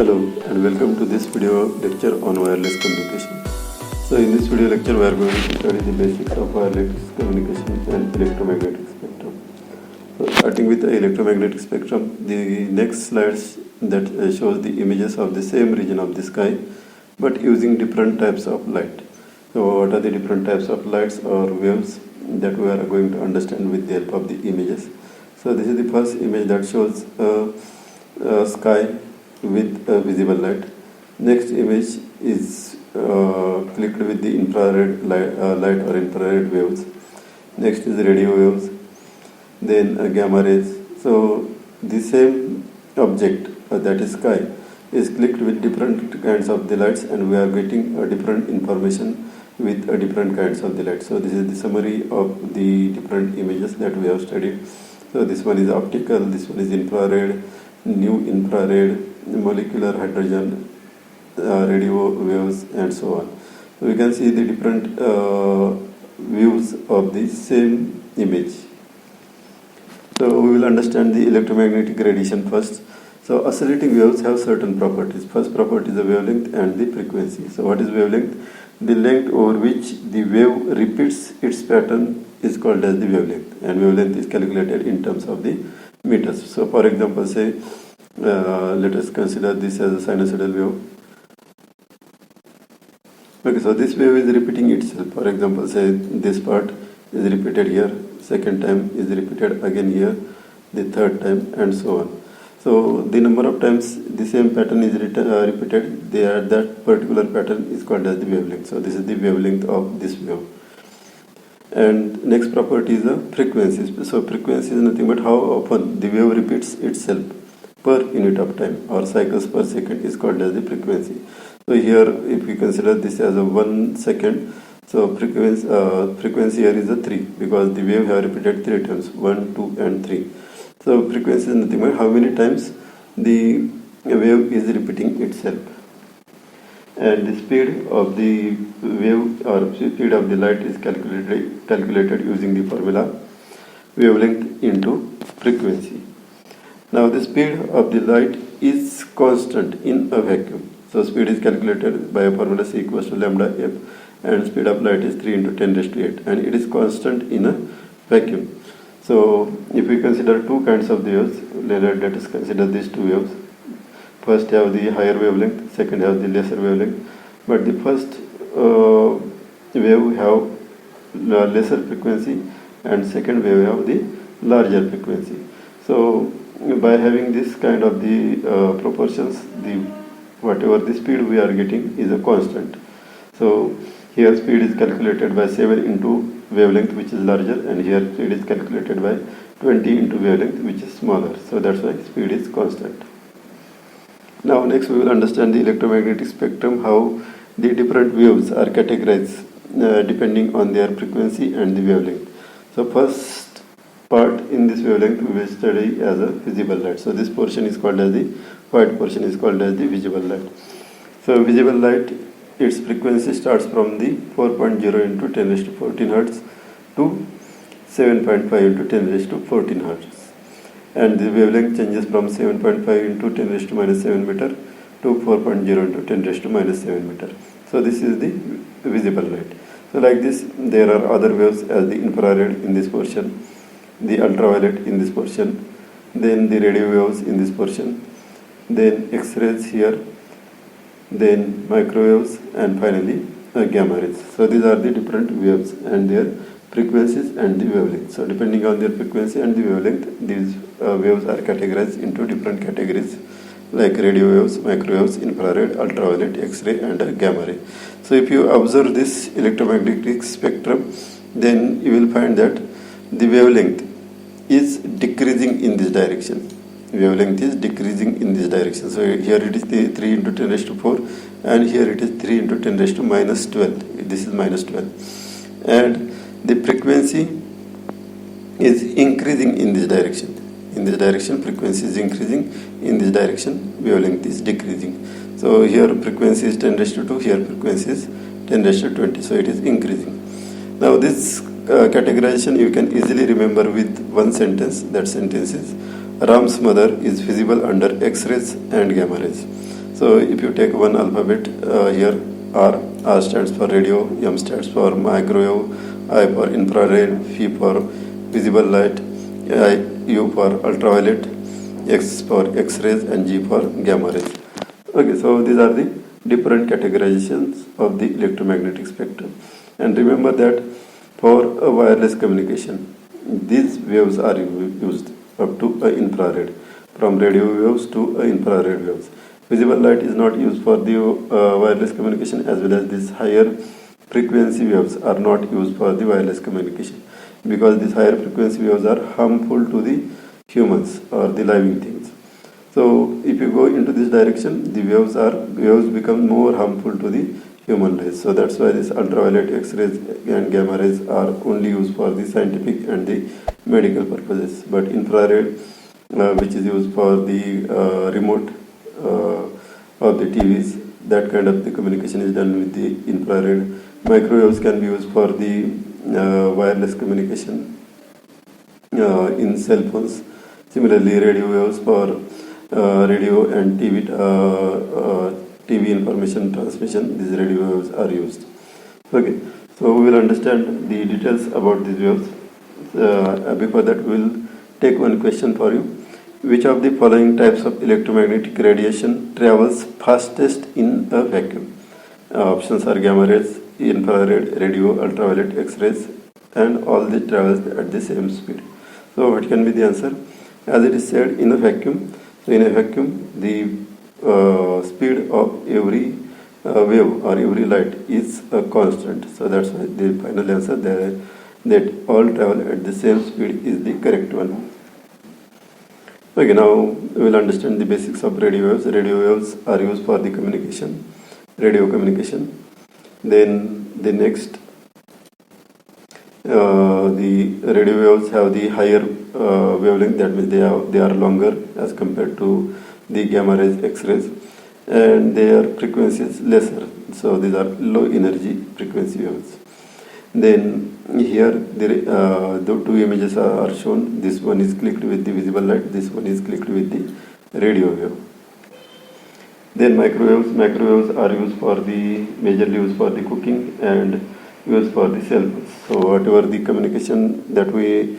Hello and welcome to this video lecture on wireless communication. So in this video lecture we are going to study the basics of wireless communication and electromagnetic spectrum. So starting with the electromagnetic spectrum, the next slides that shows the images of the same region of the sky but using different types of light. So what are the different types of lights or waves that we are going to understand with the help of the images. So this is the first image that shows sky with visible light. Next image is clicked with the infrared light or infrared waves. Next is radio waves, then gamma rays. So the same object, that is sky, is clicked with different kinds of the lights, and we are getting different information with different kinds of the light. So this is the summary of the different images that we have studied. So this one is optical, this one is infrared, new infrared, molecular hydrogen, radio waves, and so on. So we can see the different views of the same image. So we will understand the electromagnetic radiation first. So oscillating waves have certain properties. First property is the wavelength and the frequency. So what is wavelength? The length over which the wave repeats its pattern is called as the wavelength, and wavelength is calculated in terms of the meters. So for example, say let us consider this as a sinusoidal wave. Okay, so this wave is repeating itself. For example, say this part is repeated here, second time is repeated again here, the third time, and so on. So the number of times the same pattern is repeated, that particular pattern is called as the wavelength. So this is the wavelength of this wave. And next property is the frequency. So frequency is nothing but how often the wave repeats itself per unit of time, or cycles per second is called as the frequency. So here if we consider this as a 1 second, so frequency here is a 3, because the wave have repeated 3 times, 1, 2 and 3. So frequency is nothing but how many times the wave is repeating itself. And the speed of the wave or speed of the light is calculated using the formula wavelength into frequency. Now the speed of the light is constant in a vacuum. So speed is calculated by a formula C equals to lambda f, and speed of light is 3 into 10 raised to 8, and it is constant in a vacuum. So if we consider two kinds of the waves, let us consider these two waves. First have the higher wavelength, second have the lesser wavelength. But the first wave have lesser frequency, and second wave have the larger frequency. So by having this kind of the proportions, whatever the speed we are getting is a constant. So here speed is calculated by 7 into wavelength, which is larger, and here speed is calculated by 20 into wavelength, which is smaller. So that's why speed is constant. Now next we will understand the electromagnetic spectrum, how the different waves are categorized depending on their frequency and the wavelength. So first part in this wavelength we will study as a visible light. So this portion is called as the white portion is called as the visible light. So visible light, its frequency starts from the 4.0 into 10 raised to 14 Hertz to 7.5 into 10 raised to 14 Hertz. And the wavelength changes from 7.5 into 10 raised to minus 7 meter to 4.0 into 10 raised to minus 7 meter. So this is the visible light. So like this, there are other waves as the infrared in this portion, the ultraviolet in this portion, then the radio waves in this portion, then X-rays here, then microwaves, and finally gamma rays. So these are the different waves and their frequencies and the wavelength. So depending on their frequency and the wavelength, these waves are categorized into different categories like radio waves, microwaves, infrared, ultraviolet, X-ray, and gamma ray. So if you observe this electromagnetic spectrum, then you will find that the wavelength is decreasing in this direction. Wavelength is decreasing in this direction. So here it is the 3 into 10 raised to 4, and here it is 3 into 10 raised to minus 12. This is minus 12. And the frequency is increasing in this direction. In this direction, frequency is increasing. In this direction, wavelength is decreasing. So here frequency is 10 raised to 2, here frequency is 10 raised to 20. So it is increasing. Now this categorization you can easily remember with one sentence. That sentence is Ram's mother is visible under X-rays and gamma rays. So if you take one alphabet here, R stands for radio, M stands for microwave, I for infrared, F for visible light, U for ultraviolet, X for X-rays, and G for gamma rays. Okay, so these are the different categorizations of the electromagnetic spectrum. And remember that for a wireless communication, these waves are used up to infrared, from radio waves to infrared waves. Visible light is not used for the wireless communication, as well as these higher frequency waves are not used for the wireless communication, because these higher frequency waves are harmful to the humans or the living things. So if you go into this direction, the waves become more harmful to the human race. So that's why this ultraviolet, X-rays and gamma rays are only used for the scientific and the medical purposes. But infrared, which is used for the remote of the TVs, that kind of the communication is done with the infrared. Microwaves can be used for the wireless communication in cell phones. Similarly, radio waves for radio and TV information transmission, these radio waves are used. Okay, so we will understand the details about these waves. Before that, we will take one question for you. Which of the following types of electromagnetic radiation travels fastest in a vacuum? Options are gamma rays, infrared, radio, ultraviolet, X-rays, and all these travels at the same speed. So what can be the answer? As it is said, in a vacuum, the speed of every wave or every light is a constant. So that's why the final answer that all travel at the same speed is the correct one. Okay, now we will understand the basics of radio waves. Radio waves are used for the communication, radio communication. Then the next, the radio waves have the higher wavelength, that means they are longer as compared to the gamma rays, X-rays, and their frequency is lesser. So these are low energy frequency waves. Then here the two images are shown. This one is clicked with the visible light, this one is clicked with the radio wave. Then microwaves are used for the majorly used for the cooking and used for the cell phones. So whatever the communication that we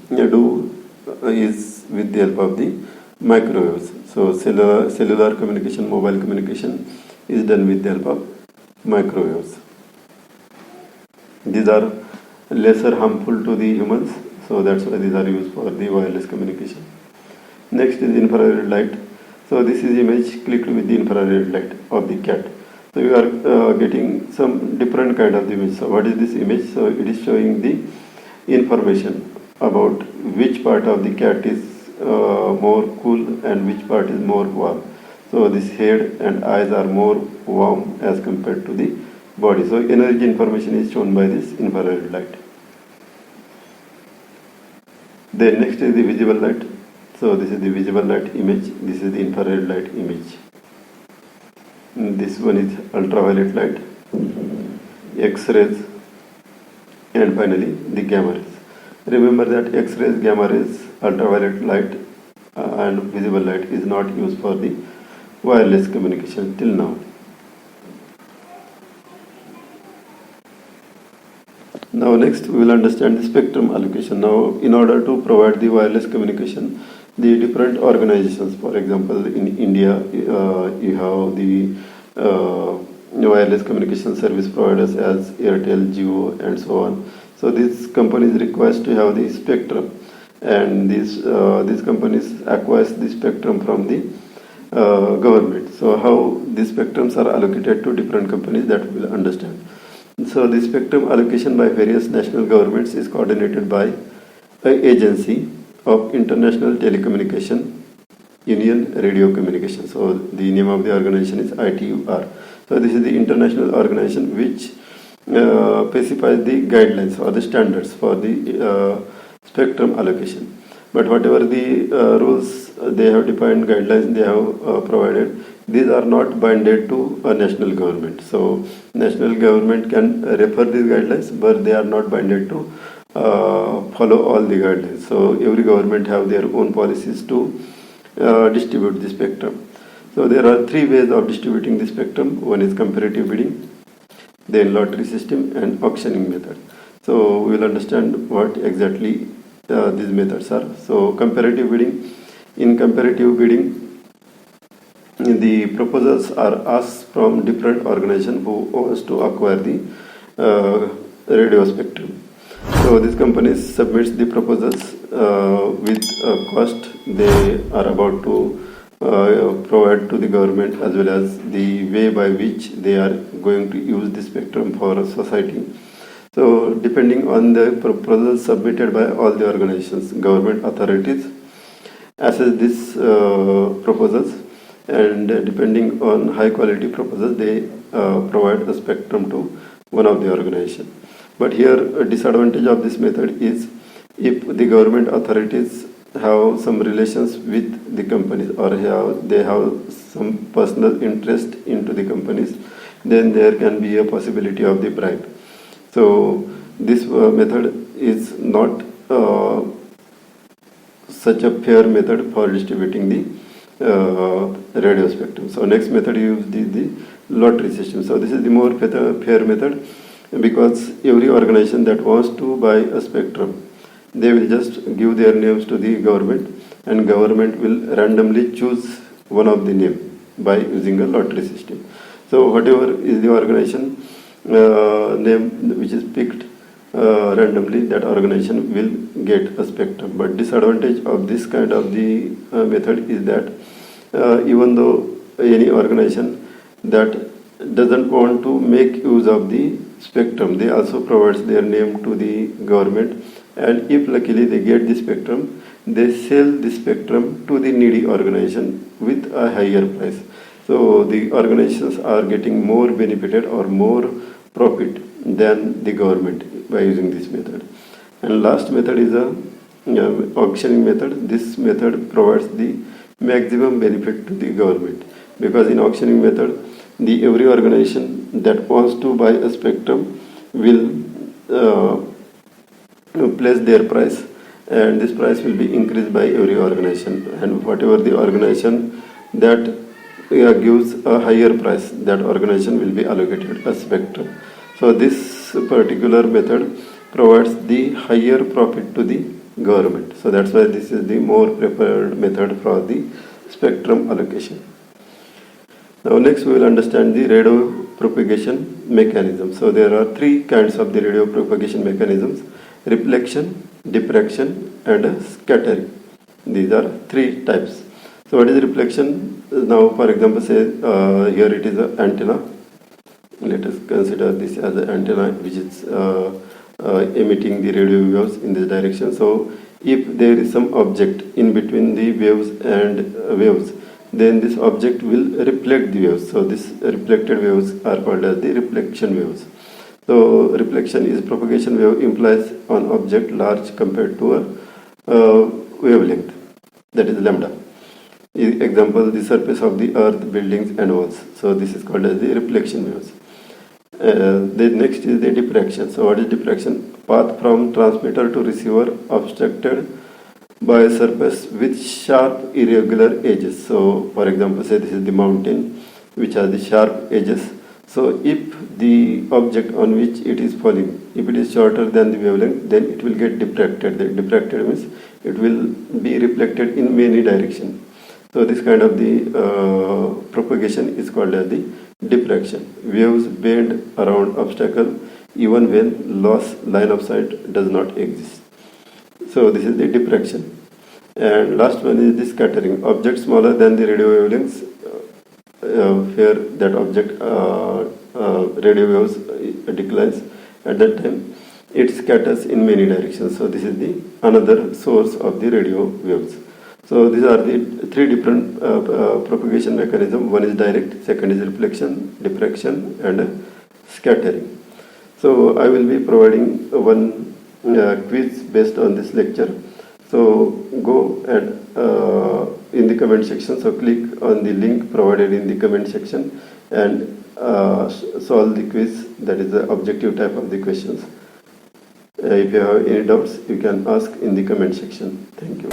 do is with the help of the microwaves. So cellular communication, mobile communication is done with the help of microwaves. These are lesser harmful to the humans, so that's why these are used for the wireless communication. Next is infrared light. So this is image clicked with the infrared light of the cat. So you are getting some different kind of image. So what is this image? So it is showing the information about which part of the cat is more cool and which part is more warm. So this head and eyes are more warm as compared to the body. So energy information is shown by this infrared light. Then next is the visible light. So this is the visible light image. This is the infrared light image. This one is ultraviolet light, X-rays, and finally the gamma rays. Remember that X-rays, gamma rays, ultraviolet light and visible light is not used for the wireless communication till now. Now next we will understand the spectrum allocation. Now in order to provide the wireless communication, the different organizations, for example in India you have the wireless communication service providers as Airtel, Jio and so on. So these companies request to have the spectrum, and these companies acquire the spectrum from the government. So how these spectrums are allocated to different companies, that we will understand. So the spectrum allocation by various national governments is coordinated by an agency of International Telecommunication Union Radio Communication. So the name of the organization is ITUR. So this is the international organization which specifies the guidelines or the standards for the spectrum allocation. But whatever the rules they have defined, guidelines they have provided, these are not binded to a national government. So national government can refer these guidelines, but they are not binded to follow all the guidelines. So every government have their own policies to distribute the spectrum. So there are three ways of distributing the spectrum. One is comparative bidding, then lottery system, and auctioning method. So we will understand what exactly these methods are. So comparative bidding. In comparative bidding, the proposals are asked from different organizations who wants to acquire the radio spectrum. So these companies submits the proposals with a cost they are about to provide to the government, as well as the way by which they are going to use the spectrum for society. So depending on the proposals submitted by all the organizations, government authorities assess these proposals, and depending on high quality proposals, they provide a spectrum to one of the organization. But here a disadvantage of this method is if the government authorities have some relations with the companies, or they have some personal interest into the companies, then there can be a possibility of the bribe. So this method is not such a fair method for distributing the radio spectrum. So next method is the lottery system. So this is the more fair method, because every organization that wants to buy a spectrum, they will just give their names to the government, and government will randomly choose one of the name by using a lottery system. So whatever is the organization name which is picked randomly, that organization will get a spectrum. But disadvantage of this kind of the method is that even though any organization that doesn't want to make use of the spectrum, they also provides their name to the government, and if luckily they get the spectrum, they sell the spectrum to the needy organization with a higher price. So the organizations are getting more benefited or more profit than the government by using this method. And last method is a auctioning method. This method provides the maximum benefit to the government, because in auctioning method, the every organization that wants to buy a spectrum will place their price, and this price will be increased by every organization, and whatever the organization that gives a higher price, that organization will be allocated a spectrum. So this particular method provides the higher profit to the government. So that's why this is the more preferred method for the spectrum allocation. Now next we will understand the radio propagation mechanism. So there are three kinds of the radio propagation mechanisms: reflection, diffraction, and scattering. These are three types. So what is reflection? Now for example, say here it is an antenna. Let us consider this as an antenna which is emitting the radio waves in this direction. So if there is some object in between the waves and waves, then this object will reflect the waves. So this reflected waves are called as the reflection waves. So reflection is propagation wave implies on object large compared to a wavelength, that is lambda. Example, the surface of the earth, buildings and walls. So this is called as the reflection waves. The next is the diffraction. So what is diffraction? Path from transmitter to receiver obstructed by a surface with sharp irregular edges. So for example, say this is the mountain which has the sharp edges. So if the object on which it is falling, if it is shorter than the wavelength, then it will get diffracted. The diffracted means it will be reflected in many directions. So this kind of the propagation is called as the diffraction. Waves bend around obstacle even when lost line of sight does not exist. So this is the diffraction. And last one is the scattering. Object smaller than the radio wavelengths, where that object radio waves declines, at that time it scatters in many directions. So this is the another source of the radio waves. So these are the three different propagation mechanisms. One is direct, second is reflection, diffraction, and scattering. So I will be providing one quiz based on this lecture. So go and in the comment section, so click on the link provided in the comment section and solve the quiz. That is the objective type of the questions. If you have any doubts, you can ask in the comment section. Thank you.